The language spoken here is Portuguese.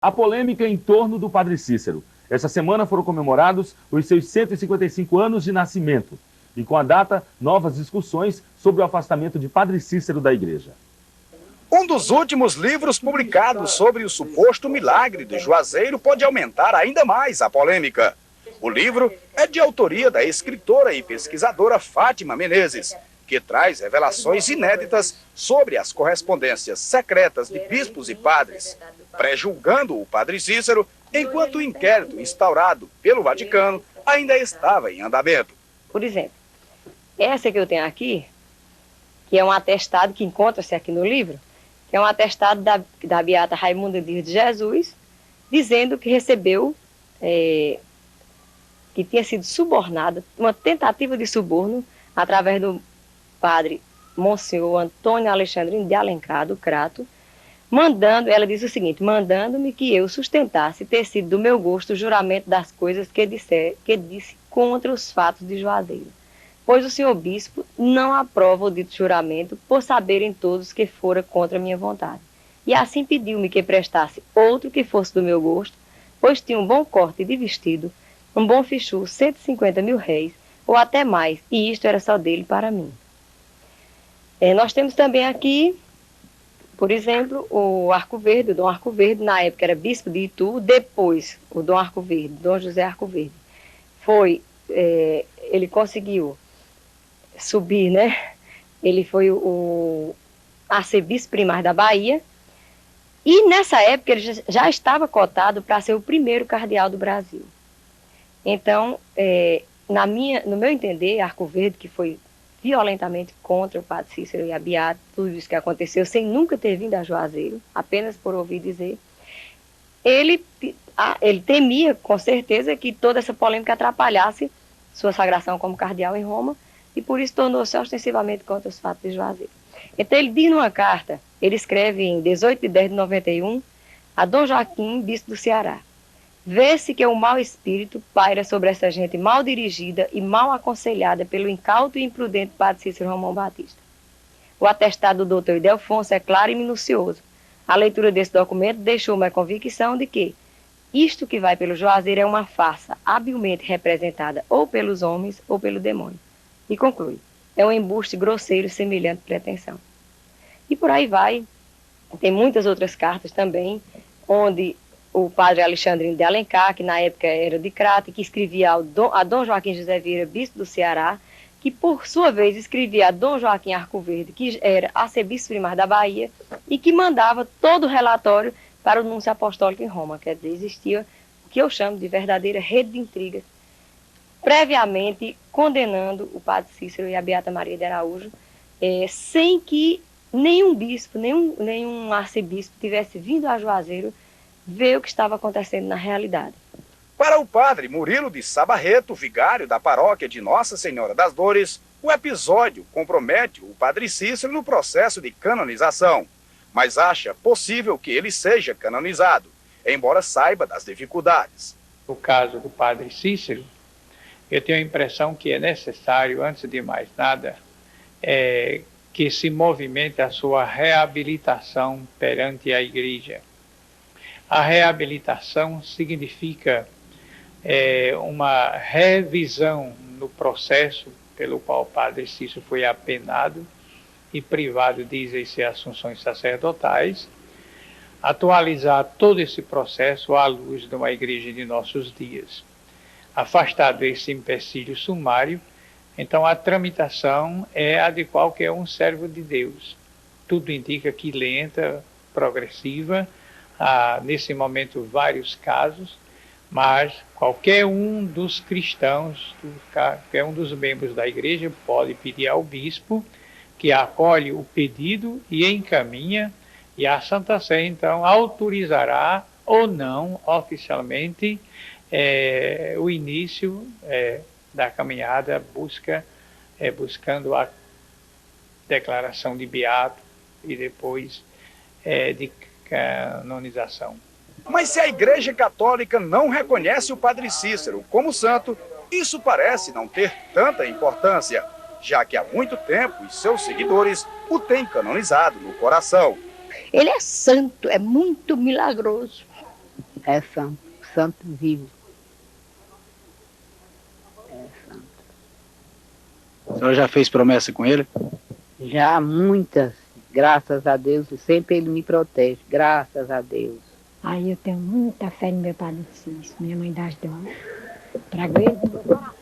A polêmica em torno do Padre Cícero. Essa semana foram comemorados os seus 155 anos de nascimento. E com a data, novas discussões sobre o afastamento de Padre Cícero da igreja. Um dos últimos livros publicados sobre o suposto milagre do Juazeiro pode aumentar ainda mais a polêmica. O livro é de autoria da escritora e pesquisadora Fátima Menezes, que traz revelações inéditas sobre as correspondências secretas de bispos e padres, pré-julgando o Padre Cícero, enquanto o inquérito instaurado pelo Vaticano ainda estava em andamento. Por exemplo, essa que eu tenho aqui, que é um atestado que encontra-se aqui no livro, que é um atestado da beata Raimunda Dias de Jesus, dizendo que recebeu, que tinha sido subornada, uma tentativa de suborno, através do padre Monsenhor Antônio Alexandrino de Alencar, do Crato, ela diz o seguinte: mandando-me que eu sustentasse ter sido do meu gosto o juramento das coisas que disse contra os fatos de Juazeiro, pois o senhor bispo não aprova o dito juramento, por saberem todos que fora contra a minha vontade. E assim pediu-me que prestasse outro que fosse do meu gosto, pois tinha um bom corte de vestido, um bom fichu, 150 mil réis, ou até mais, e isto era só dele para mim. Nós temos também aqui, por exemplo, o Arco Verde, o Dom Arco Verde, na época era bispo de Itu, depois o Dom Arco Verde, Dom José Arco Verde, ele conseguiu subir, né? Ele foi o arcebispo primário da Bahia, e nessa época ele já estava cotado para ser o primeiro cardeal do Brasil. Então, no meu entender, Arco Verde, que foi violentamente contra o Padre Cícero e a beata, tudo isso que aconteceu, sem nunca ter vindo a Juazeiro, apenas por ouvir dizer, ele temia, com certeza, que toda essa polêmica atrapalhasse sua sagração como cardeal em Roma, e por isso tornou-se ostensivamente contra os fatos de Juazeiro. Então ele diz numa carta, ele escreve em 18 de 10 de 91, a Dom Joaquim, bispo do Ceará: vê-se que o mau espírito paira sobre essa gente mal dirigida e mal aconselhada pelo incauto e imprudente Padre Cícero Romão Batista. O atestado do Dr. Ildefonso é claro e minucioso. A leitura desse documento deixou-me a convicção de que isto que vai pelo Juazeiro é uma farsa habilmente representada ou pelos homens ou pelo demônio. E conclui: é um embuste grosseiro semelhante pretensão. E por aí vai. Tem muitas outras cartas também, onde o padre Alexandrino de Alencar, que na época era de Crato, que escrevia a Dom Joaquim José Vieira, bispo do Ceará, que por sua vez escrevia a Dom Joaquim Arco Verde, que era arcebispo primário da Bahia, e que mandava todo o relatório para o núncio apostólico em Roma. Quer dizer, existia o que eu chamo de verdadeira rede de intrigas, previamente condenando o Padre Cícero e a Beata Maria de Araújo, sem que nenhum bispo, nenhum arcebispo tivesse vindo a Juazeiro ver o que estava acontecendo na realidade. Para o padre Murilo de Sabarreto, vigário da paróquia de Nossa Senhora das Dores, o episódio compromete o Padre Cícero no processo de canonização, mas acha possível que ele seja canonizado, embora saiba das dificuldades. No caso do Padre Cícero, eu tenho a impressão que é necessário, antes de mais nada, que se movimente a sua reabilitação perante a Igreja. A reabilitação significa uma revisão no processo pelo qual o Padre Cícero foi apenado e privado de exercer assunções sacerdotais, atualizar todo esse processo à luz de uma igreja de nossos dias. Afastado esse empecilho sumário, então a tramitação é a de qualquer um servo de Deus. Tudo indica que lenta, progressiva, há nesse momento vários casos, mas qualquer um dos cristãos, qualquer um dos membros da igreja pode pedir ao bispo, que acolhe o pedido e encaminha, e a Santa Sé então autorizará ou não oficialmente o início da caminhada buscando a declaração de beato e depois de canonização. Mas se a Igreja Católica não reconhece o Padre Cícero como santo, isso parece não ter tanta importância, já que há muito tempo os seus seguidores o têm canonizado no coração. Ele é santo, é muito milagroso. É santo, santo vivo. É santo. A senhora já fez promessa com ele? Já muitas, graças a Deus, e sempre ele me protege, graças a Deus. Aí eu tenho muita fé no meu Padre Cícero, minha mãe das dores. Trago ele no meu coração.